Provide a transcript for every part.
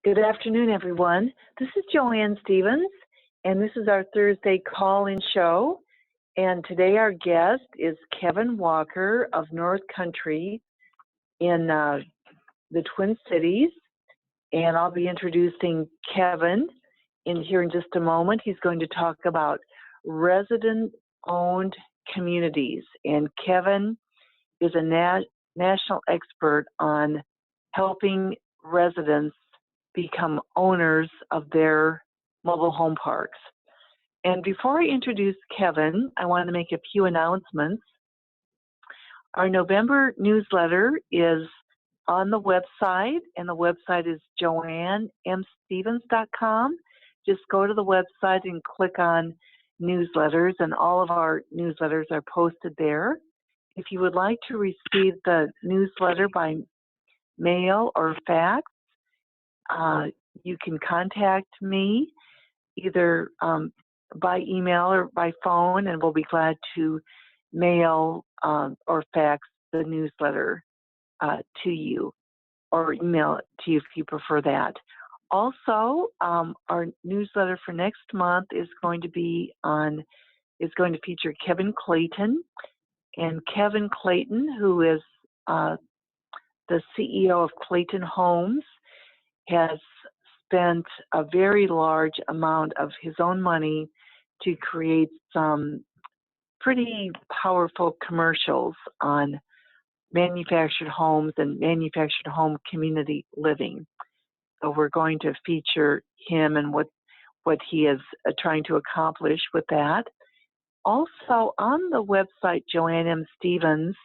Good afternoon, everyone. This is Joanne Stevens, and this is our Thursday call-in show. And today our guest is Kevin Walker of Northcountry in the Twin Cities. And I'll be introducing Kevin here in just a moment. He's going to talk about resident-owned communities. And Kevin is a national expert on helping residents become owners of their mobile home parks. And before I introduce Kevin, I want to make a few announcements. Our November newsletter is on the website, and the website is joannemstevens.com. Just go to the website and click on newsletters, and all of our newsletters are posted there. If you would like to receive the newsletter by mail or fax, you can contact me either by email or by phone, and we'll be glad to mail or fax the newsletter to you, or email it to you if you prefer that. Also, our newsletter for next month is going to feature Kevin Clayton, and Kevin Clayton, who is the CEO of Clayton Homes, has spent a very large amount of his own money to create some pretty powerful commercials on manufactured homes and manufactured home community living. So we're going to feature him and what he is trying to accomplish with that. Also, on the website, Joanne M. Stevens,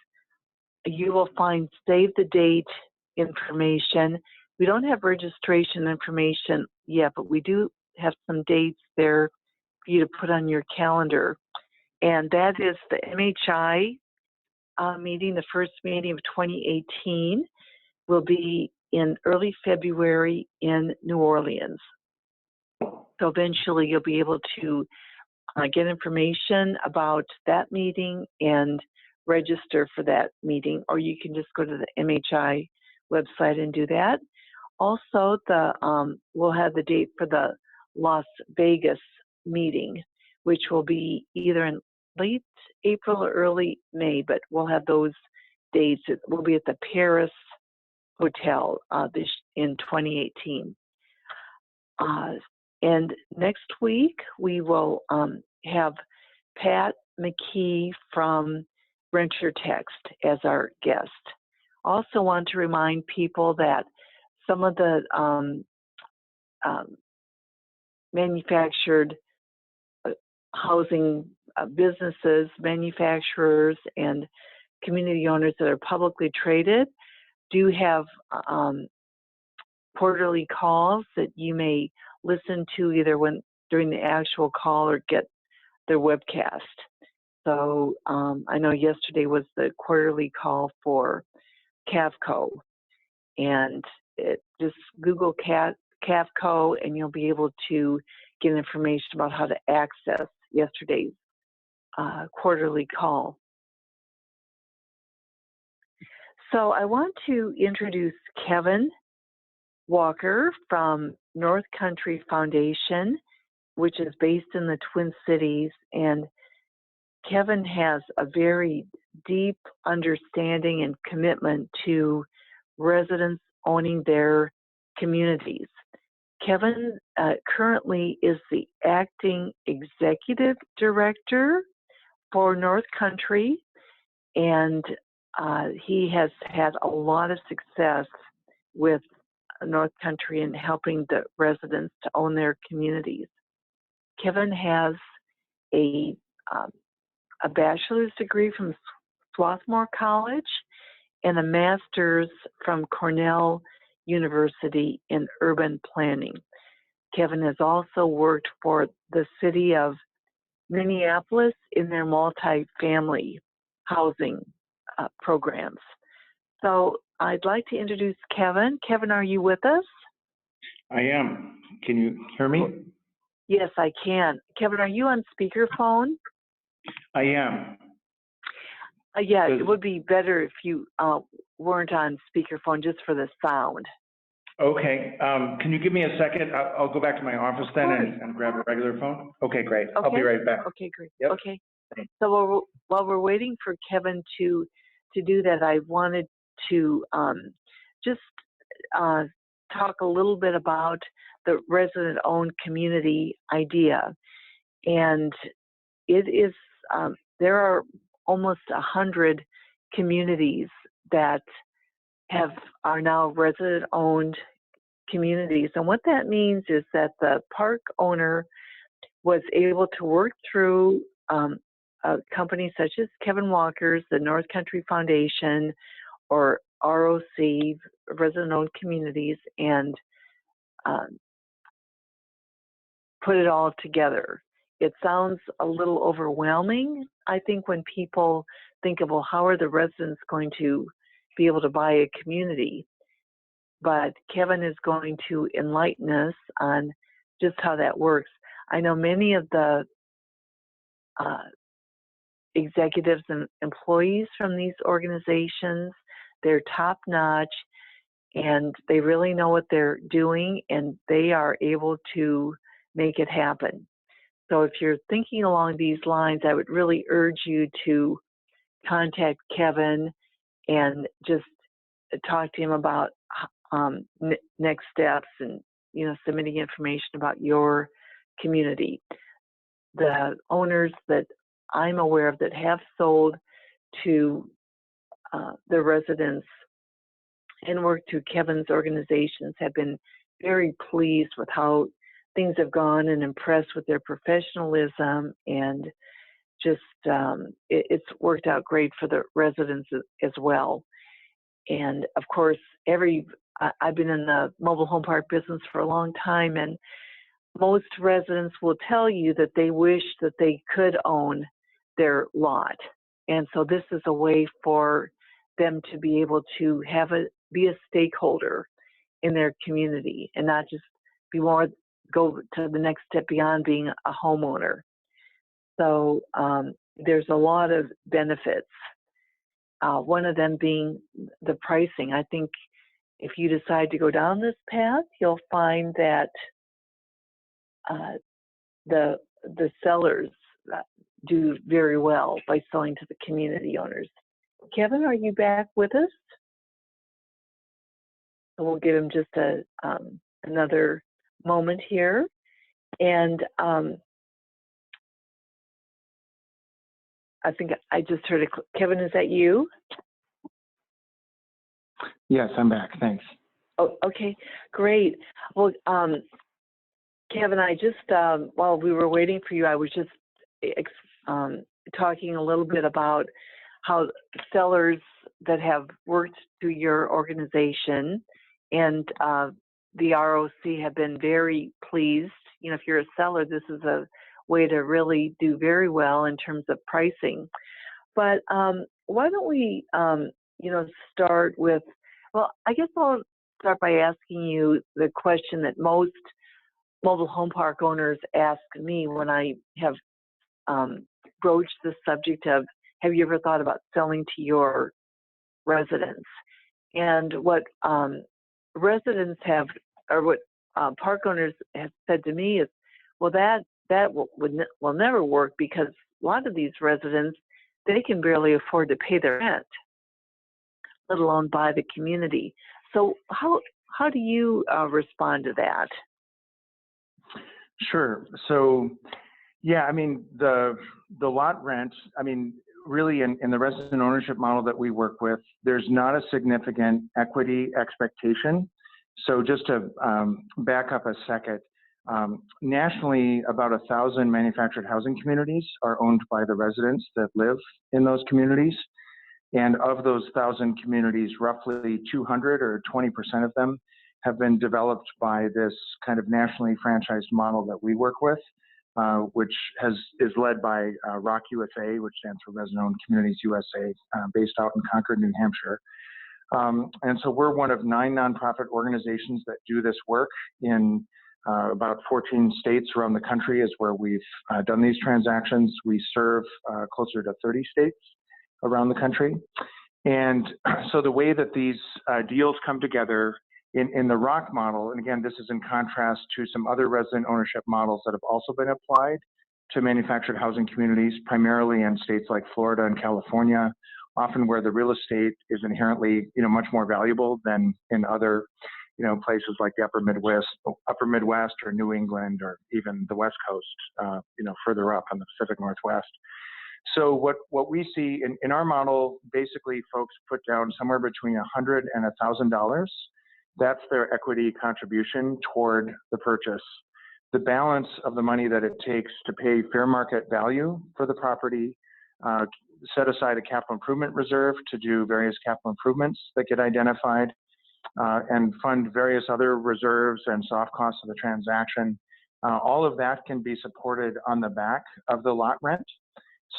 you will find save the date information. We don't have registration information yet, but we do have some dates there for you to put on your calendar. And that is the MHI meeting, the first meeting of 2018, will be in early February in New Orleans. So eventually you'll be able to get information about that meeting and register for that meeting, or you can just go to the MHI website and do that. Also, we'll have the date for the Las Vegas meeting, which will be either in late April or early May, but we'll have those dates. It will be at the Paris Hotel in 2018. And next week, we will have Pat McKee from Renter Text as our guest. Also want to remind people that some of the manufactured housing businesses, manufacturers, and community owners that are publicly traded do have quarterly calls that you may listen to either during the actual call or get their webcast. So I know yesterday was the quarterly call for Cavco, and just Google Cavco and you'll be able to get information about how to access yesterday's quarterly call. So I want to introduce Kevin Walker from Northcountry Foundation, which is based in the Twin Cities, and Kevin has a very deep understanding and commitment to residents owning their communities. Kevin currently is the acting executive director for Northcountry, and he has had a lot of success with Northcountry in helping the residents to own their communities. Kevin has a bachelor's degree from Swarthmore College and a master's from Cornell University in urban planning. Kevin has also worked for the city of Minneapolis in their multi-family housing programs. So I'd like to introduce Kevin. Kevin, are you with us? I am. Can you hear me? Yes, I can. Kevin, are you on speakerphone? I am. Yeah, it would be better if you weren't on speakerphone just for the sound. Okay, can you give me a second? I'll go back to my office then and grab a regular phone. Okay, great. Okay. I'll be right back. Okay, great. Yep. Okay. So while we're waiting for Kevin to do that, I wanted to just talk a little bit about the resident-owned community idea. And it is, there are almost 100 communities that are now resident-owned communities. And what that means is that the park owner was able to work through a company such as Kevin Walker's, the Northcountry Foundation, or ROC, resident-owned communities, and put it all together. It sounds a little overwhelming, I think, when people think of, well, how are the residents going to be able to buy a community? But Kevin is going to enlighten us on just how that works. I know many of the executives and employees from these organizations, they're top-notch, and they really know what they're doing, and they are able to make it happen. So if you're thinking along these lines, I would really urge you to contact Kevin and just talk to him about next steps and, submitting information about your community. The owners that I'm aware of that have sold to the residents and worked through Kevin's organizations have been very pleased with how things have gone and impressed with their professionalism, and just it's worked out great for the residents as well. And of course, I've been in the mobile home park business for a long time, and most residents will tell you that they wish that they could own their lot. And so this is a way for them to be able to be a stakeholder in their community and not just go to the next step beyond being a homeowner. So there's a lot of benefits. One of them being the pricing. I think if you decide to go down this path, you'll find that the sellers do very well by selling to the community owners. Kevin, are you back with us? So we'll give him just another moment here. And I think I just heard Kevin, is that you? Yes, I'm back. Thanks. Oh, okay, great. Well, Kevin, I just, while we were waiting for you, I was just talking a little bit about how sellers that have worked through your organization and the ROC have been very pleased. If you're a seller, this is a way to really do very well in terms of pricing. But why don't we, start with, well, I guess I'll start by asking you the question that most mobile home park owners ask me when I have broached the subject of, have you ever thought about selling to your residents? And what residents have, or what park owners have said to me is, well, that will never work, because a lot of these residents, they can barely afford to pay their rent, let alone buy the community. So how do you respond to that? Sure. So, yeah, I mean, the lot rent, I mean, really in the resident ownership model that we work with, there's not a significant equity expectation. So just to back up a second, nationally, about 1,000 manufactured housing communities are owned by the residents that live in those communities. And of those 1,000 communities, roughly 200 or 20% of them have been developed by this kind of nationally franchised model that we work with, which is led by ROC USA, which stands for Resident Owned Communities USA, based out in Concord, New Hampshire. And so we're one of 9 nonprofit organizations that do this work in about 14 states around the country is where we've done these transactions. We serve closer to 30 states around the country. And so the way that these deals come together In the ROC model, and again, this is in contrast to some other resident ownership models that have also been applied to manufactured housing communities, primarily in states like Florida and California, often where the real estate is inherently, much more valuable than in other, places like the upper Midwest or New England or even the West Coast, further up on the Pacific Northwest. So what we see in our model, basically folks put down somewhere between $100 and $1,000. That's their equity contribution toward the purchase. The balance of the money that it takes to pay fair market value for the property, set aside a capital improvement reserve to do various capital improvements that get identified, and fund various other reserves and soft costs of the transaction. All of that can be supported on the back of the lot rent.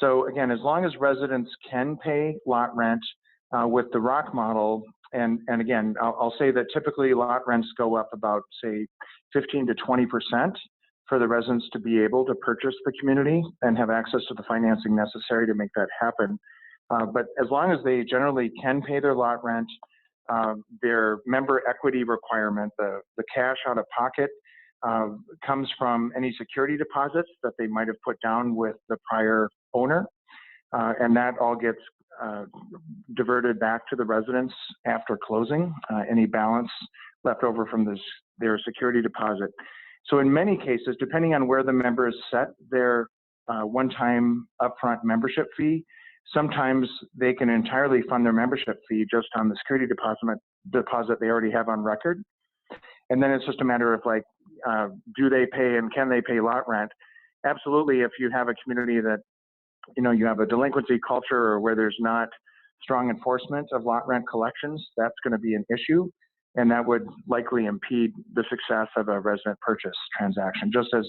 So again, as long as residents can pay lot rent with the ROC model, and again, I'll say that typically lot rents go up about, say, 15 to 20% for the residents to be able to purchase the community and have access to the financing necessary to make that happen. But as long as they generally can pay their lot rent, their member equity requirement, the cash out of pocket, comes from any security deposits that they might have put down with the prior owner. And that all gets diverted back to the residents after closing, any balance left over from their security deposit. So in many cases, depending on where the members set their one-time upfront membership fee, sometimes they can entirely fund their membership fee just on the security deposit they already have on record. And then it's just a matter of like, do they pay and can they pay lot rent? Absolutely, if you have a community that you have a delinquency culture or where there's not strong enforcement of lot rent collections, that's going to be an issue. And that would likely impede the success of a resident purchase transaction, just as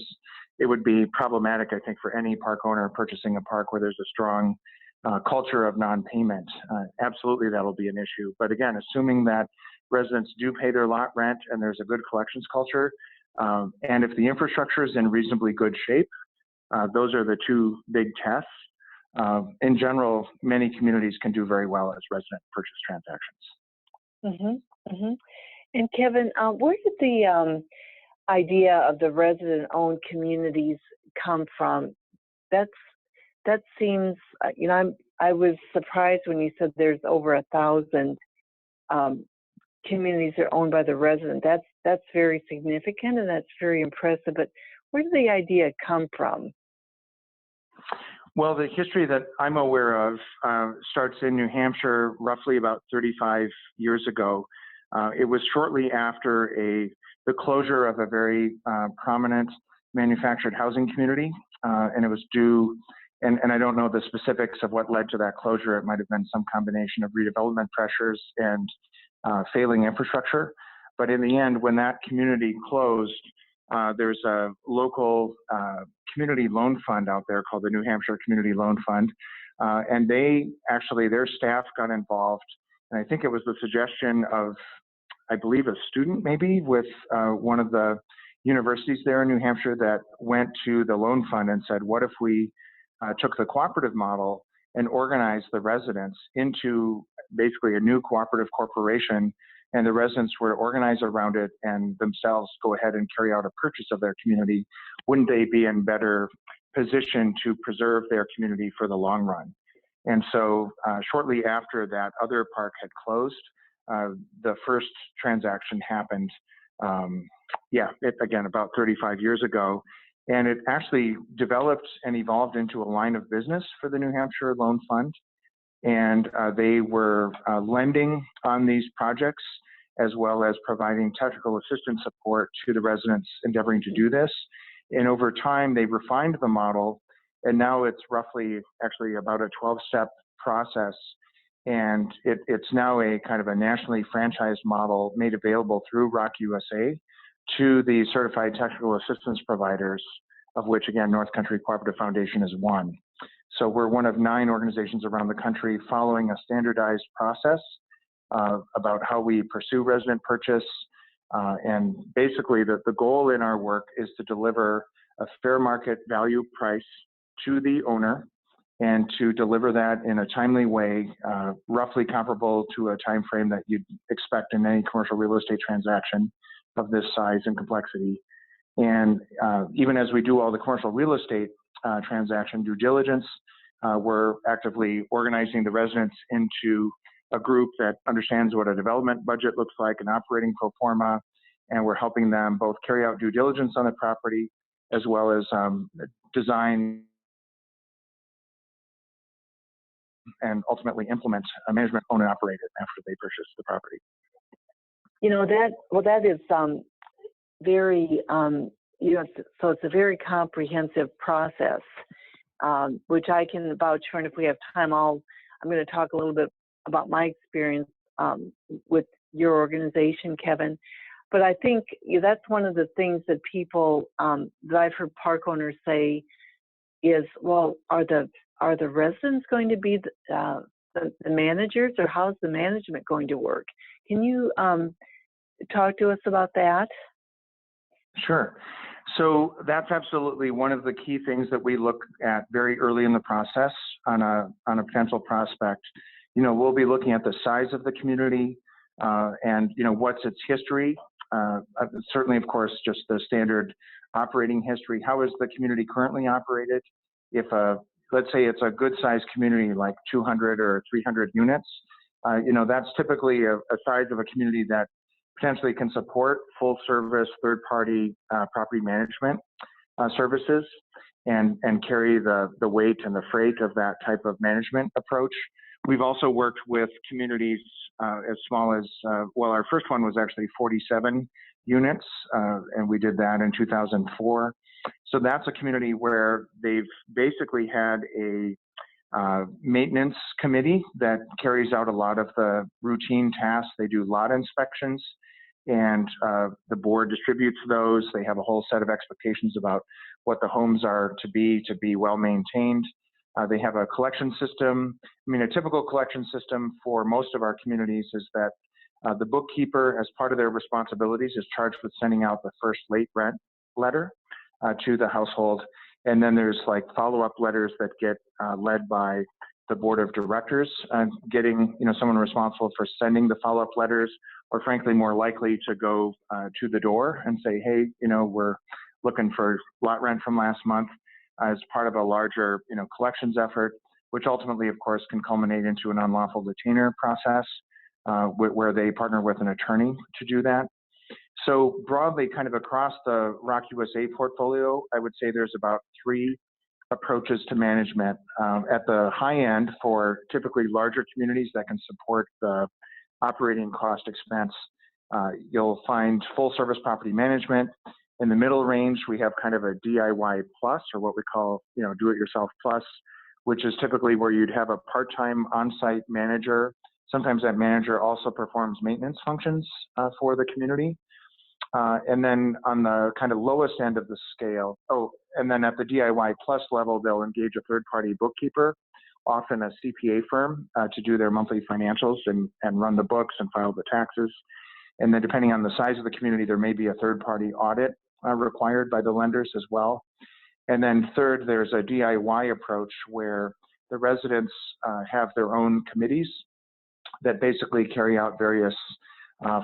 it would be problematic, I think, for any park owner purchasing a park where there's a strong culture of non-payment. Absolutely, that'll be an issue. But again, assuming that residents do pay their lot rent and there's a good collections culture, and if the infrastructure is in reasonably good shape, those are the two big tests. In general, many communities can do very well as resident purchase transactions. And Kevin, where did the idea of the resident-owned communities come from? That seems, I was surprised when you said there's over 1,000 communities that are owned by the resident. That's very significant and that's very impressive. But where did the idea come from? Well, the history that I'm aware of starts in New Hampshire roughly about 35 years ago. It was shortly after the closure of a very prominent manufactured housing community, and it was due, and I don't know the specifics of what led to that closure. It might have been some combination of redevelopment pressures and failing infrastructure. But in the end, when that community closed, there's a local community loan fund out there called the New Hampshire Community Loan Fund. And their staff got involved. And I think it was the suggestion of, I believe, a student maybe with one of the universities there in New Hampshire that went to the loan fund and said, what if we took the cooperative model and organized the residents into basically a new cooperative corporation, and the residents were organized around it and themselves go ahead and carry out a purchase of their community? Wouldn't they be in better position to preserve their community for the long run? And so shortly after that other park had closed, the first transaction happened, again, about 35 years ago. And it actually developed and evolved into a line of business for the New Hampshire Loan Fund. And they were lending on these projects, as well as providing technical assistance support to the residents endeavoring to do this. And over time, they refined the model, and now it's roughly actually about a 12-step process. And it's now a kind of a nationally franchised model made available through ROC USA to the certified technical assistance providers, of which, again, Northcountry Cooperative Foundation is one. So we're one of 9 organizations around the country following a standardized process about how we pursue resident purchase. And basically, the goal in our work is to deliver a fair market value price to the owner and to deliver that in a timely way, roughly comparable to a time frame that you'd expect in any commercial real estate transaction of this size and complexity. And even as we do all the commercial real estate transaction due diligence, we're actively organizing the residents into a group that understands what a development budget looks like, an operating pro forma, and we're helping them both carry out due diligence on the property as well as design and ultimately implement a management, own and operate it after they purchase the property. You know, that is very, you know, so it's a very comprehensive process, which I can vouch for, and if we have time, I'm going to talk a little bit about my experience with your organization, Kevin. But I think that's one of the things that people, that I've heard park owners say is, well, are the residents going to be the managers, or how's the management going to work? Can you talk to us about that? Sure. So that's absolutely one of the key things that we look at very early in the process on a potential prospect. You know, we'll be looking at the size of the community and, you know, what's its history. Certainly, of course, just the standard operating history. How is the community currently operated? If let's say it's a good sized community like 200 or 300 units, you know, that's typically a size of a community that potentially can support full service third party property management services and carry the weight and the freight of that type of management approach. We've also worked with communities as small as, well, our first one was actually 47 units, and we did that in 2004. So that's a community where they've basically had a maintenance committee that carries out a lot of the routine tasks. They do lot inspections, and the board distributes those. They have a whole set of expectations about what the homes are to be well maintained. They have a collection system. I mean, a typical collection system for most of our communities is that the bookkeeper, as part of their responsibilities, is charged with sending out the first late rent letter to the household. And then there's like follow-up letters that get led by the board of directors, getting, you know, someone responsible for sending the follow-up letters, or frankly, more likely to go to the door and say, hey, you know, we're looking for lot rent from last month, as part of a larger, you know, collections effort, which ultimately, of course, can culminate into an unlawful detainer process where they partner with an attorney to do that. So broadly, kind of across the ROC USA portfolio, I would say there's about 3 approaches to management. At the high end, for typically larger communities that can support the operating cost expense, you'll find full service property management. In the middle range, we have kind of a DIY plus, or what we call, you know, do-it-yourself plus, which is typically where you'd have a part-time on-site manager. Sometimes that manager also performs maintenance functions for the community. And then on the kind of lowest end of the scale, and then at the DIY plus level, they'll engage a third-party bookkeeper, often a CPA firm, to do their monthly financials and run the books and file the taxes. And then depending on the size of the community, there may be a third-party audit required by the lenders as well. And then third, there's a DIY approach where the residents have their own committees that basically carry out various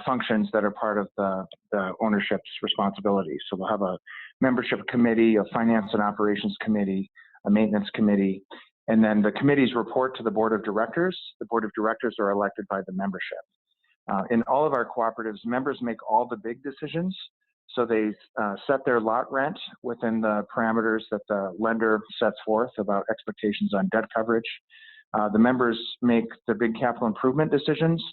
functions that are part of the ownership's responsibility. So they'll have a membership committee, a finance and operations committee, a maintenance committee, and then the committees report to the board of directors. The board of directors are elected by the membership. In all of our cooperatives, members make all the big decisions. So they set their lot rent within the parameters that the lender sets forth about expectations on debt coverage. The members make the big capital improvement decisions.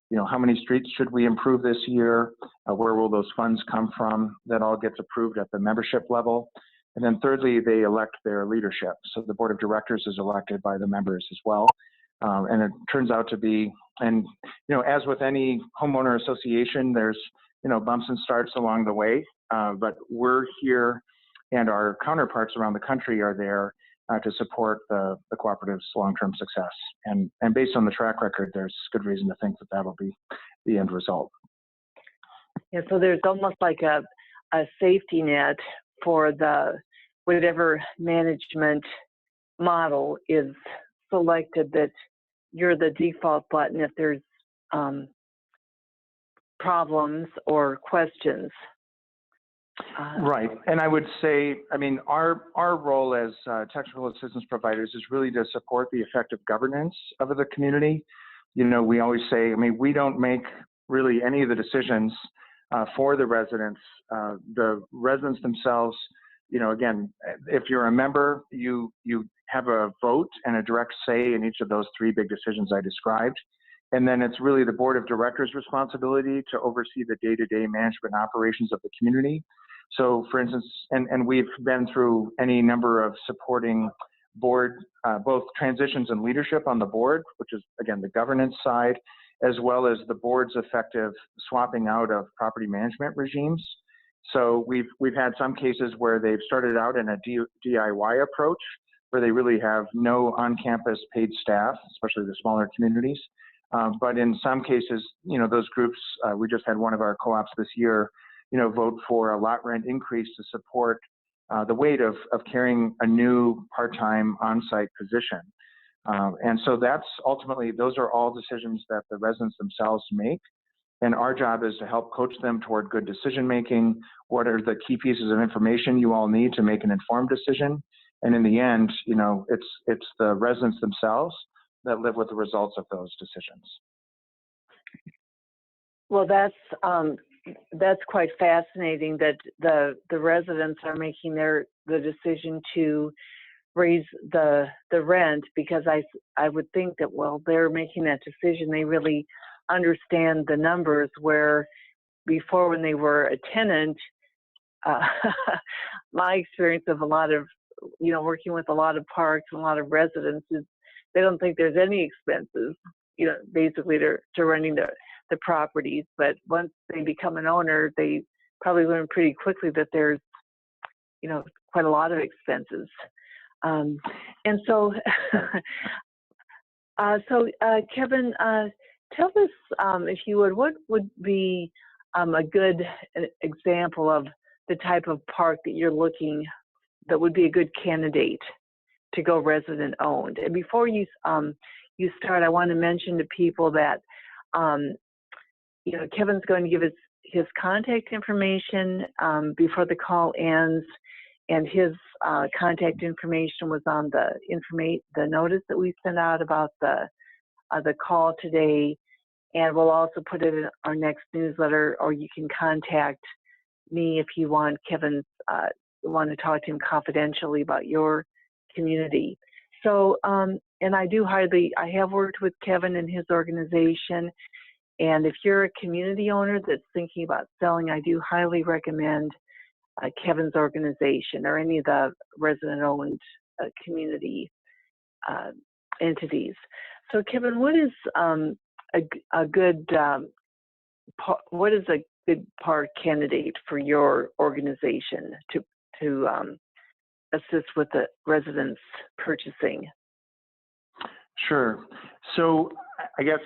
You know, how many streets should we improve this year? Where will those funds come from? That all gets approved at the membership level. And then thirdly, they elect their leadership. So the board of directors is elected by the members as well. And it turns out to be, and, you know, as with any homeowner association, there's, you know, bumps and starts along the way, but we're here and our counterparts around the country are there to support the cooperative's long-term success. And based on the track record, there's good reason to think that that'll be the end result. Yeah, so there's almost like a safety net for the whatever management model is selected, that you're the default button if there's problems or questions. Right, and I would say, I mean, our role as technical assistance providers is really to support the effective governance of the community. You know, we always say, I mean, we don't make really any of the decisions for the residents. The residents themselves, you know, again, if you're a member, you have a vote and a direct say in each of those three big decisions I described. And then it's really the board of directors' responsibility to oversee the day-to-day management operations of the community. So for instance, and we've been through any number of supporting board, both transitions and leadership on the board, which is again the governance side, as well as the board's effective swapping out of property management regimes. So we've had some cases where they've started out in a DIY approach, where they really have no on-campus paid staff, especially the smaller communities. But in some cases, you know, those groups, we just had one of our co-ops this year, you know, vote for a lot rent increase to support the weight of carrying a new part-time on-site position. And so that's ultimately, those are all decisions that the residents themselves make. And our job is to help coach them toward good decision-making. What are the key pieces of information you all need to make an informed decision? And in the end, you know, it's the residents themselves that live with the results of those decisions. Well, that's quite fascinating that the residents are making the decision to raise the rent, because I would think that, well, they're making that decision, they really understand the numbers, where before, when they were a tenant, my experience of a lot of, you know, working with a lot of parks and a lot of residents is they don't think there's any expenses, you know, basically to running the properties. But once they become an owner, they probably learn pretty quickly that there's, you know, quite a lot of expenses. And so, Kevin, tell us, if you would, what would be a good example of the type of park that you're looking, that would be a good candidate to go resident owned? And before you start, I want to mention to people that you know, Kevin's going to give his contact information before the call ends, and his contact information was on the notice that we sent out about the call today, and we'll also put it in our next newsletter. Or you can contact me if you want, Kevin, want to talk to him confidentially about your community. So, and I have worked with Kevin and his organization. And if you're a community owner that's thinking about selling, I do highly recommend Kevin's organization or any of the resident-owned community entities. So, Kevin, what is a good park candidate for your organization to assist with the residents purchasing? Sure. So I guess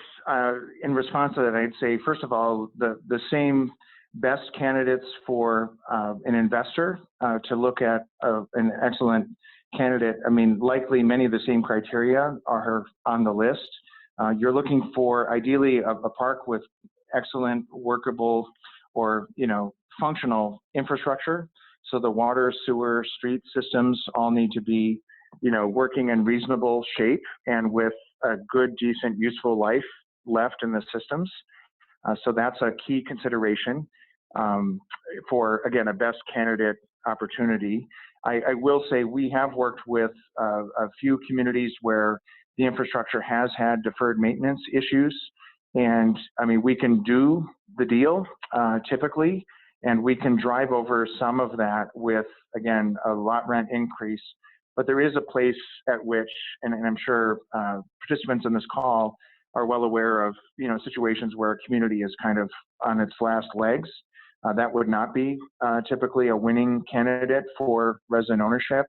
in response to that, I'd say, first of all, the same best candidates for an investor to look at an excellent candidate. I mean, likely many of the same criteria are on the list. You're looking for ideally a park with excellent workable or, you know, functional infrastructure. So the water, sewer, street systems all need to be, you know, working in reasonable shape and with a good, decent, useful life left in the systems. So that's a key consideration for, again, a best candidate opportunity. I will say we have worked with a few communities where the infrastructure has had deferred maintenance issues. And I mean, we can do the deal typically, and we can drive over some of that with, again, a lot rent increase. But there is a place at which, and I'm sure participants in this call are well aware of, you know, situations where a community is kind of on its last legs. That would not be typically a winning candidate for resident ownership.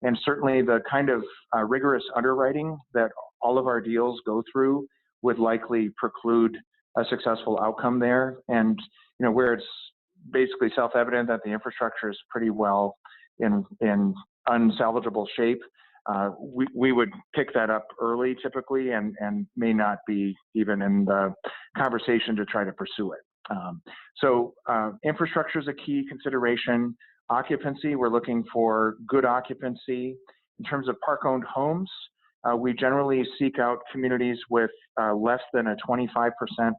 And certainly the kind of rigorous underwriting that all of our deals go through would likely preclude a successful outcome there. And, you know, where it's basically self-evident that the infrastructure is pretty well in unsalvageable shape, we would pick that up early typically and may not be even in the conversation to try to pursue it. So infrastructure is a key consideration. Occupancy, we're looking for good occupancy. In terms of park-owned homes, we generally seek out communities with less than a 25%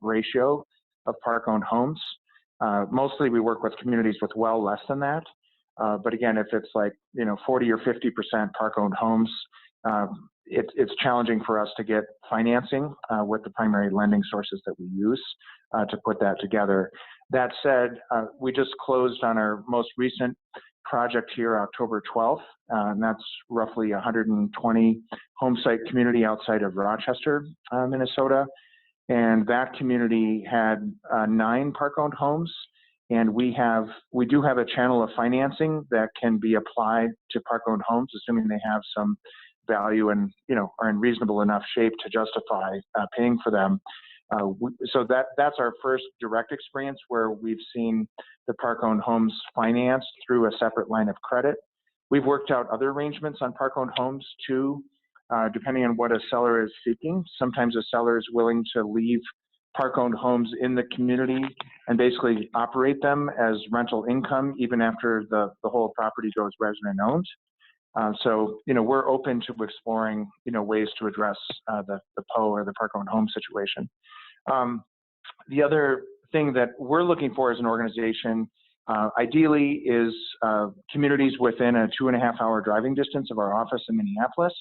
ratio of park-owned homes. Mostly we work with communities with well less than that. But again, if it's like, 40 or 50% park-owned homes, it's challenging for us to get financing with the primary lending sources that we use to put that together. That said, we just closed on our most recent project here, October 12th, and that's roughly 120 home site community outside of Rochester, Minnesota. And that community had 9 park-owned homes. And we do have a channel of financing that can be applied to park-owned homes, assuming they have some value and are in reasonable enough shape to justify paying for them. So that's our first direct experience where we've seen the park-owned homes financed through a separate line of credit. We've worked out other arrangements on park-owned homes too, depending on what a seller is seeking. Sometimes a seller is willing to leave park-owned homes in the community and basically operate them as rental income even after the whole property goes resident-owned. So we're open to exploring ways to address the PO or the park-owned home situation. The other thing that we're looking for as an organization, ideally, is communities within a 2.5-hour driving distance of our office in Minneapolis,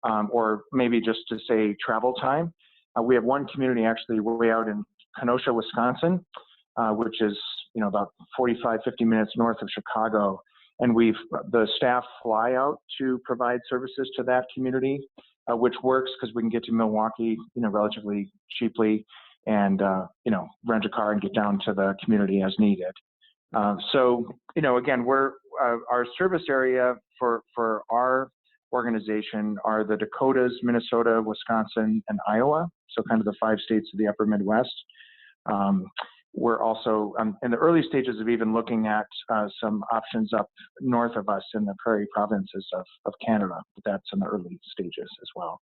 or maybe just to say travel time. We have one community actually way out in Kenosha, Wisconsin, which is about 45, 50 minutes north of Chicago. And the staff fly out to provide services to that community, which works because we can get to Milwaukee, relatively cheaply, and rent a car and get down to the community as needed. So again, our service area for our organization are the Dakotas, Minnesota, Wisconsin, and Iowa. So kind of the 5 states of the upper Midwest. We're also in the early stages of even looking at some options up north of us in the prairie provinces of Canada, but that's in the early stages as well.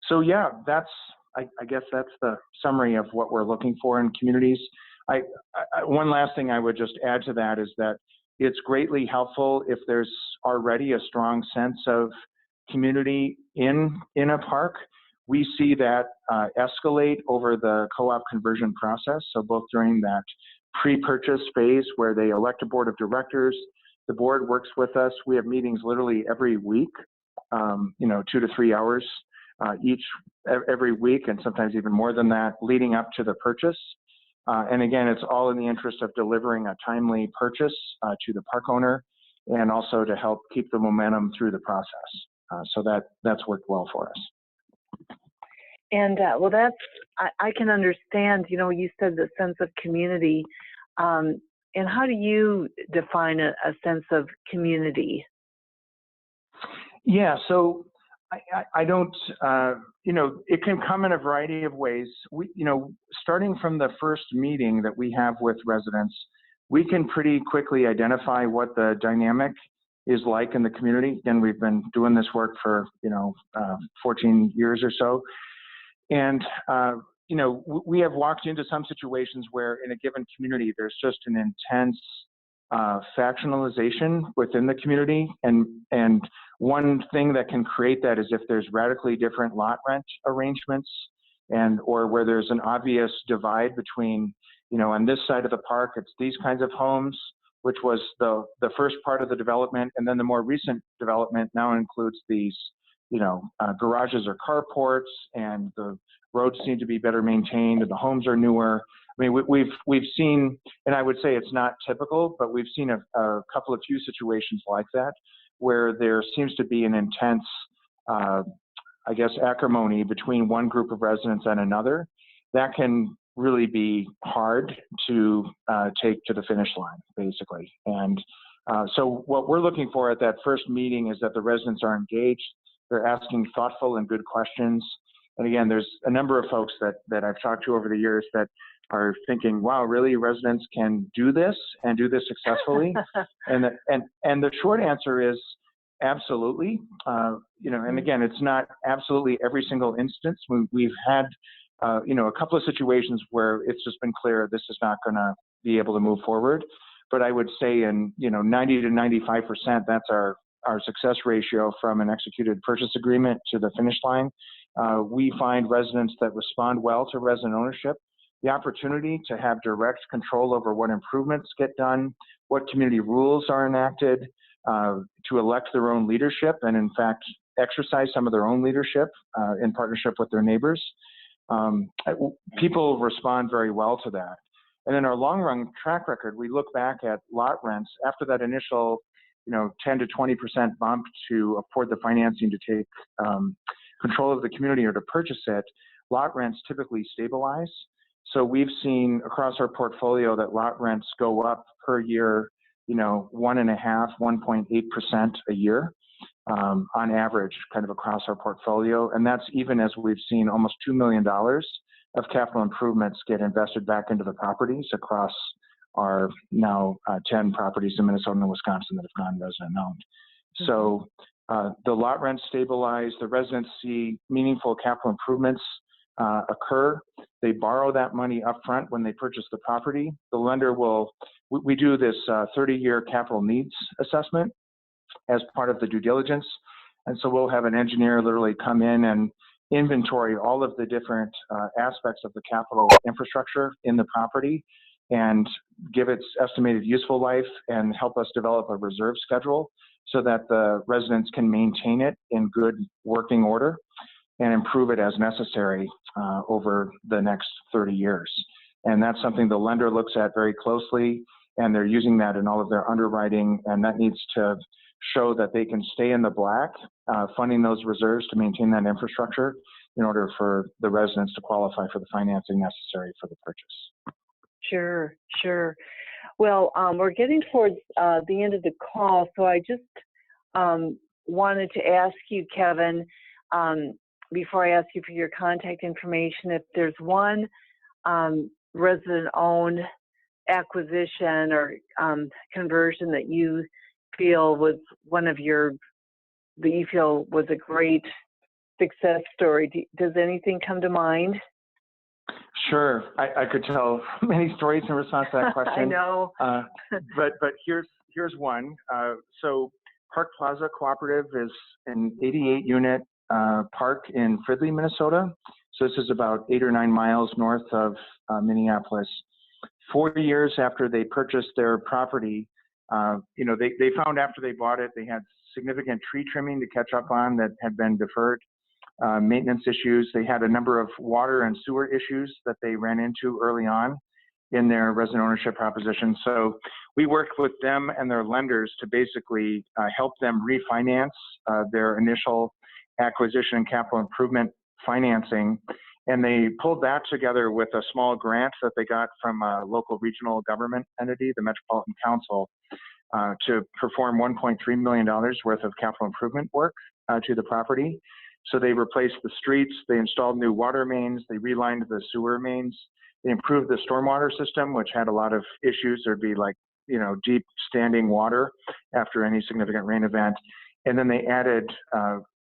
So yeah, I guess that's the summary of what we're looking for in communities. One last thing I would just add to that is that it's greatly helpful if there's already a strong sense of community in a park. We see that escalate over the co-op conversion process. So both during that pre-purchase phase where they elect a board of directors, the board works with us. We have meetings literally every week, 2 to 3 hours every week, and sometimes even more than that, leading up to the purchase. And again, it's all in the interest of delivering a timely purchase to the park owner, and also to help keep the momentum through the process. So that's worked well for us. And well, I can understand, you said the sense of community. And how do you define a sense of community? Yeah, so I don't, it can come in a variety of ways. We, starting from the first meeting that we have with residents, we can pretty quickly identify what the dynamic is like in the community. Again, we've been doing this work for, 14 years or so. And, we have walked into some situations where in a given community, there's just an intense factionalization within the community. And one thing that can create that is if there's radically different lot rent arrangements, or where there's an obvious divide between, on this side of the park, it's these kinds of homes, which was the first part of the development. And then the more recent development now includes these, garages or carports, and the roads seem to be better maintained and the homes are newer. I mean, we've seen, and I would say it's not typical, but we've seen a couple of few situations like that, where there seems to be an intense, acrimony between one group of residents and another. That can really be hard to take to the finish line, basically. And so what we're looking for at that first meeting is that the residents are engaged. They're asking thoughtful and good questions. And again, there's a number of folks that I've talked to over the years that are thinking, wow, really, residents can do this and do this successfully? and the short answer is, absolutely. And again, it's not absolutely every single instance. We've had, a couple of situations where it's just been clear this is not going to be able to move forward. But I would say in, 90 to 95%, that's our success ratio from an executed purchase agreement to the finish line. We find residents that respond well to resident ownership, the opportunity to have direct control over what improvements get done, what community rules are enacted, to elect their own leadership, and in fact, exercise some of their own leadership in partnership with their neighbors. People respond very well to that. And in our long-run track record, we look back at lot rents after that initial 10 to 20% bump to afford the financing to take control of the community or to purchase it. Lot rents typically stabilize. So we've seen across our portfolio that lot rents go up per year, 1.5%, 1.8% a year on average, kind of across our portfolio. And that's even as we've seen almost $2 million of capital improvements get invested back into the properties across our now 10 properties in Minnesota and Wisconsin that have gone resident owned. So the lot rents stabilize, the residents see meaningful capital improvements occur. They borrow that money upfront when they purchase the property. The lender we do this 30-year capital needs assessment as part of the due diligence. And so we'll have an engineer literally come in and inventory all of the different aspects of the capital infrastructure in the property and give its estimated useful life and help us develop a reserve schedule so that the residents can maintain it in good working order and improve it as necessary over the next 30 years. And that's something the lender looks at very closely, and they're using that in all of their underwriting, and that needs to show that they can stay in the black, funding those reserves to maintain that infrastructure in order for the residents to qualify for the financing necessary for the purchase. Sure. Well, we're getting towards the end of the call, so I just wanted to ask you, Kevin, before I ask you for your contact information, if there's one resident-owned acquisition or conversion that you feel was a great success story. Does anything come to mind? Sure, I could tell many stories in response to that question. I know. But here's one. So Park Plaza Cooperative is an 88-unit park in Fridley, Minnesota. So this is about 8 or 9 miles north of Minneapolis. 4 years after they purchased their property, they found after they bought it, they had significant tree trimming to catch up on that had been deferred, maintenance issues. They had a number of water and sewer issues that they ran into early on in their resident ownership proposition. So we worked with them and their lenders to basically help them refinance their initial acquisition and capital improvement financing. And they pulled that together with a small grant that they got from a local regional government entity, the Metropolitan Council, to perform $1.3 million worth of capital improvement work to the property. So they replaced the streets, they installed new water mains, they relined the sewer mains, they improved the stormwater system, which had a lot of issues. There'd be deep standing water after any significant rain event. And then they added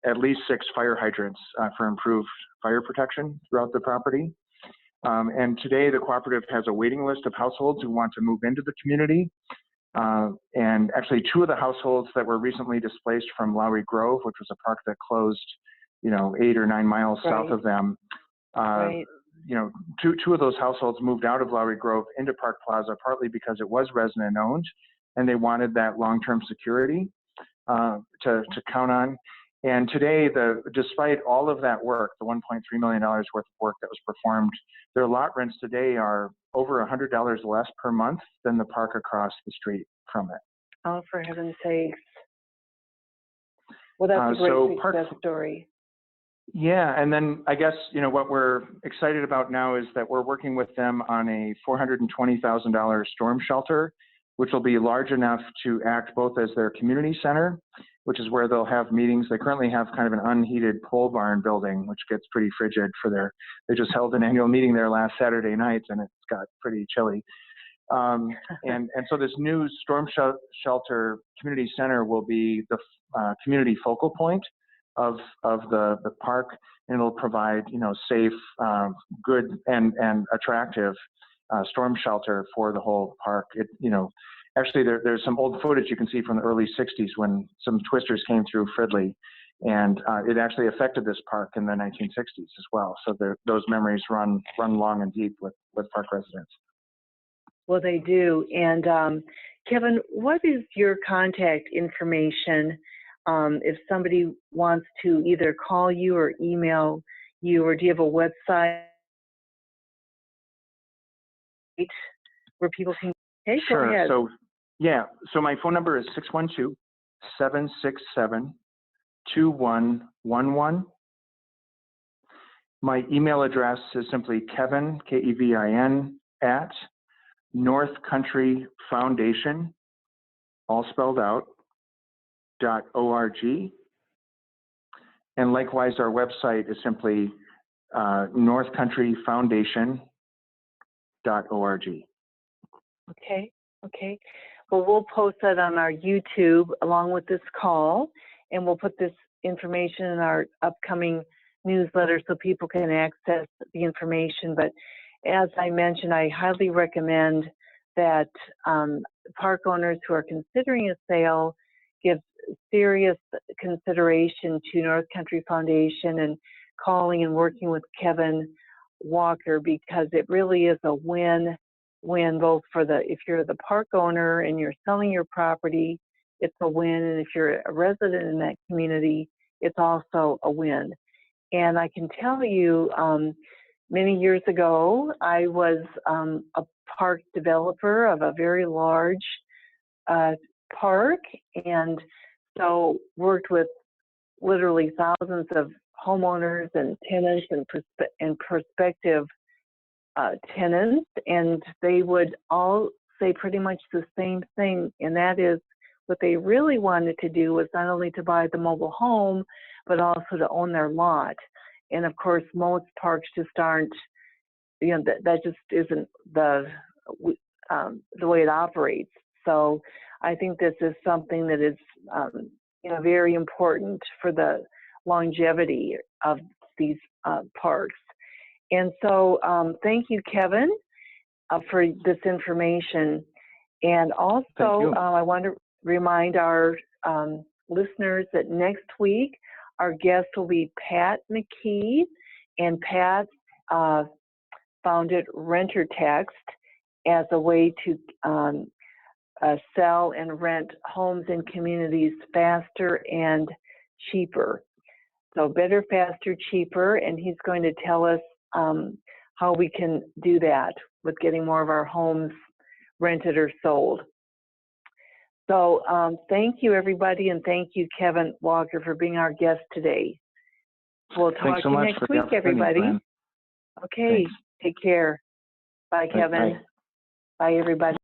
at least 6 fire hydrants for improved fire protection throughout the property. And today the cooperative has a waiting list of households who want to move into the community. And actually 2 of the households that were recently displaced from Lowry Grove, which was a park that closed, 8 or 9 miles south of them. Two of those households moved out of Lowry Grove into Park Plaza, partly because it was resident owned and they wanted that long-term security to count on. And today, despite all of that work, the $1.3 million worth of work that was performed, their lot rents today are over $100 less per month than the park across the street from it. Oh, for heaven's sakes. Well, that's a great success story. Yeah, and then I guess, what we're excited about now is that we're working with them on a $420,000 storm shelter, which will be large enough to act both as their community center, which is where they'll have meetings. They currently have kind of an unheated pole barn building, which gets pretty frigid they just held an annual meeting there last Saturday night and it's got pretty chilly. And so this new storm shelter community center will be the community focal point of the park, and it'll provide, you know, safe, good and attractive storm shelter for the whole park. It, you know, actually there's some old footage you can see from the early 60s when some twisters came through Fridley, and it actually affected this park in the 1960s as well. So those memories run long and deep with park residents. Well, they do. And Kevin, what is your contact information if somebody wants to either call you or email you, or do you have a website where people can? Hey, sure. Go ahead. So yeah, so my phone number is 612-767-2111. My email address is simply Kevin, Kevin, at Northcountry Foundation, all spelled out, .org. And likewise, our website is simply northcountryfoundation.org. Okay. Well, we'll post that on our YouTube along with this call, and we'll put this information in our upcoming newsletter so people can access the information. But as I mentioned, I highly recommend that park owners who are considering a sale give serious consideration to Northcountry Foundation and calling and working with Kevin Walker, because it really is a win-win, both for if you're the park owner and you're selling your property, it's a win, and if you're a resident in that community, it's also a win. And I can tell you, many years ago, I was a park developer of a very large park, and so worked with literally thousands of homeowners and tenants and prospective tenants, and they would all say pretty much the same thing, and that is what they really wanted to do was not only to buy the mobile home, but also to own their lot. And of course, most parks just aren't, you know, that just isn't the way it operates. So I think this is something that is, you know, very important for the longevity of these parks. And so thank you, Kevin, for this information. And also, I want to remind our listeners that next week, our guest will be Pat McKee, and Pat founded Renter Text as a way to sell and rent homes in communities faster and cheaper. So better, faster, cheaper, and he's going to tell us how we can do that with getting more of our homes rented or sold. So thank you, everybody, and thank you, Kevin Walker, for being our guest today. We'll talk to you next week, everybody. Okay, Thanks. Take care. Bye, Kevin. Bye, everybody.